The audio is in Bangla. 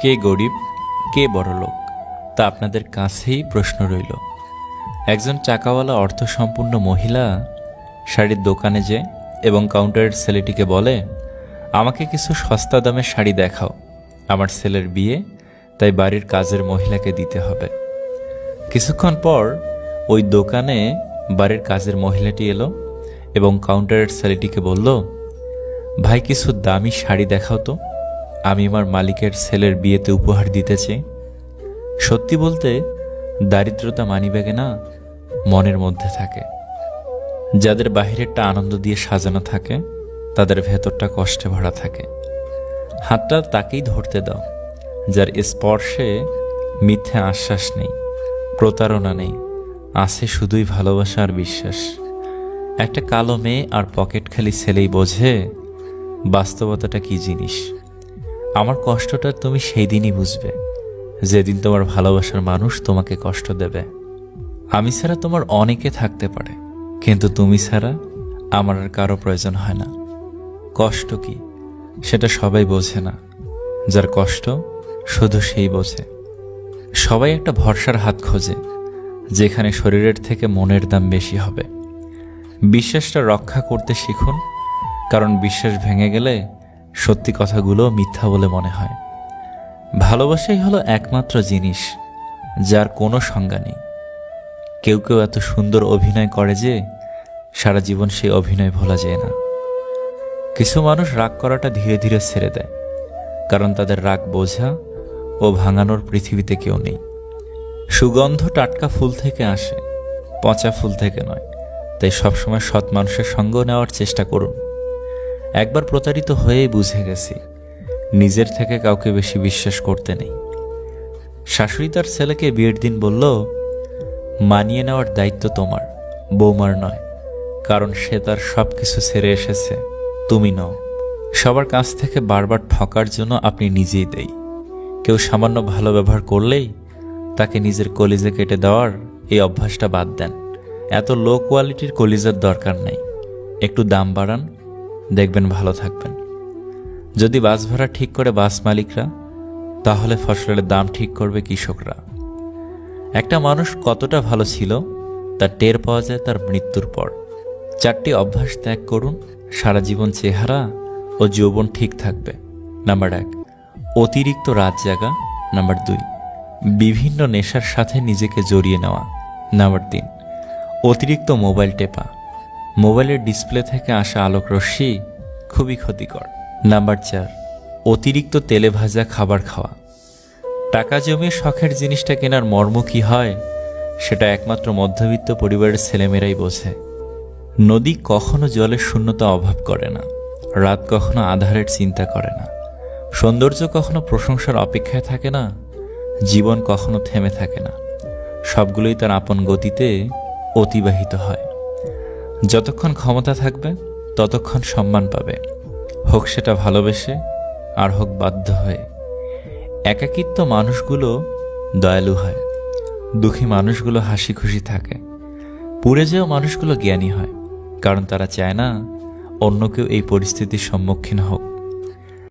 কে গরিব কে বড়লোক তা আপনাদের কাছেই প্রশ্ন রইল। একজন টাকাওয়ালা অর্থসম্পন্ন মহিলা শাড়ির দোকানে যে এবং কাউন্টারের ছেলেটিকে বলে, আমাকে কিছু সস্তা দামের শাড়ি দেখাও, আমার ছেলের বিয়ে, তাই বাড়ির কাজের মহিলাকে দিতে হবে। কিছুক্ষণ পর ওই দোকানে বাড়ির কাজের মহিলাটি এলো এবং কাউন্টারের ছেলেটিকে বলল, ভাই কিছু দামি শাড়ি দেখাও তো, আমি আমার মালিকের ছেলের বিয়েতে উপহার দিতে চাই। সত্যি বলতে দারিদ্রতা মানিব্যাগে না, মনের মধ্যে থাকে। যাদের বাহিরেরটা আনন্দ দিয়ে সাজানো থাকে তাদের ভেতরটা কষ্টে ভরা থাকে। হাতটা তাকেই ধরতে দাও যার স্পর্শে মিথ্যে আশ্বাস নেই, প্রতারণা নেই, আছে শুধুই ভালোবাসা আর বিশ্বাস। একটা কালো মেয়ে আর পকেট খালি ছেলেই বোঝে বাস্তবতাটা কি জিনিস। আমার কষ্টটা তুমি সেই দিনই বুঝবে যেদিন তোমার ভালোবাসার মানুষ তোমাকে কষ্ট দেবে। আমি ছাড়া তোমার অনেকে থাকতে পারে, কিন্তু তুমি ছাড়া আমার আর কারো প্রয়োজন হয় না। কষ্ট কি সেটা সবাই বোঝে না, যার কষ্ট শুধু সেই বোঝে। সবাই একটা ভরসার হাত খোঁজে যেখানে শরীরের থেকে মনের দাম বেশি হবে। বিশ্বাসটা রক্ষা করতে শিখুন, কারণ বিশ্বাস ভেঙে গেলে সত্যি কথাগুলো মিথ্যা বলে মনে হয়। ভালোবাসাই হলো একমাত্র জিনিস যার কোনো সংজ্ঞা নেই। কেউ কেউ এত সুন্দর অভিনয় করে যে সারা জীবন সেই অভিনয় ভোলা যায় না। কিছু মানুষ রাগ করাটা ধীরে ধীরে ছেড়ে দেয়, কারণ তাদের রাগ বোঝা ও ভাঙানোর পৃথিবীতে কেউ নেই। সুগন্ধ টাটকা ফুল থেকে আসে, পচা ফুল থেকে নয়। তাই সবসময় সৎ মানুষের সঙ্গ নেওয়ার চেষ্টা করুন। একবার প্রতারিত হয়েই বুঝে গেছি নিজের থেকে কাউকে বেশি বিশ্বাস করতে নেই। শাশুড়ি তার ছেলেকে বিয়ের দিন বলল, মানিয়ে নেওয়ার দায়িত্ব তোমার, বৌমার নয়, কারণ সে তার সব কিছু ছেড়ে এসেছে, তুমি নও। সবার কাছ থেকে বারবার ঠকার জন্য আপনি নিজেই দেই। কেউ সামান্য ভালো ব্যবহার করলেই তাকে নিজের কলিজা কেটে দেওয়ার এই অভ্যাসটা বাদ দেন। এত লো কোয়ালিটির কলিজার দরকার নেই। একটু দাম বাড়ান, দেখবেন ভালো থাকবেন। যদি বাস ভাড়া ঠিক করে বাস মালিকরা, তাহলে ফসলের দাম ঠিক করবে কৃষকরা। একটা মানুষ কতটা ভালো ছিল তার টের পাওয়া যায় তার মৃত্যুর পর। 4টি অভ্যাস ত্যাগ করুন, সারা জীবন চেহারা ও যৌবন ঠিক থাকবে। নাম্বার 1, অতিরিক্ত রাত জাগা। নাম্বার 2, বিভিন্ন নেশার সাথে নিজেকে জড়িয়ে নেওয়া। নাম্বার 3, অতিরিক্ত মোবাইল টেপা। মোবাইলের ডিসপ্লে থেকে আসা আলোক রশ্মি খুবই ক্ষতিকর। নাম্বার 4, অতিরিক্ত তেলে ভাজা খাবার খাওয়া। টাকা জমিয়ে শখের জিনিসটা কেনার মর্ম কি হয় সেটা একমাত্র মধ্যবিত্ত পরিবারের ছেলেমেয়েরাই বোঝে। নদী কখনো জলের শূন্যতা অভাব করে না, রাত কখনো আধারের চিন্তা করে না, সৌন্দর্য কখনো প্রশংসার অপেক্ষায় থাকে না, জীবন কখনো থেমে থাকে না। সবগুলোই তার আপন গতিতে অতিবাহিত হয়। যতক্ষণ ক্ষমতা থাকবে ততক্ষণ সম্মান পাবে, হোক সেটা ভালোবেসে আর হোক বাধ্য হয়ে। একাকিত্ব মানুষগুলো দয়ালু হয়, দুঃখী মানুষগুলো হাসি খুশি থাকে, পুড়ে যাওয়া মানুষগুলো জ্ঞানী হয়, কারণ তারা চায় না অন্য কেউ এই পরিস্থিতির সম্মুখীন হোক।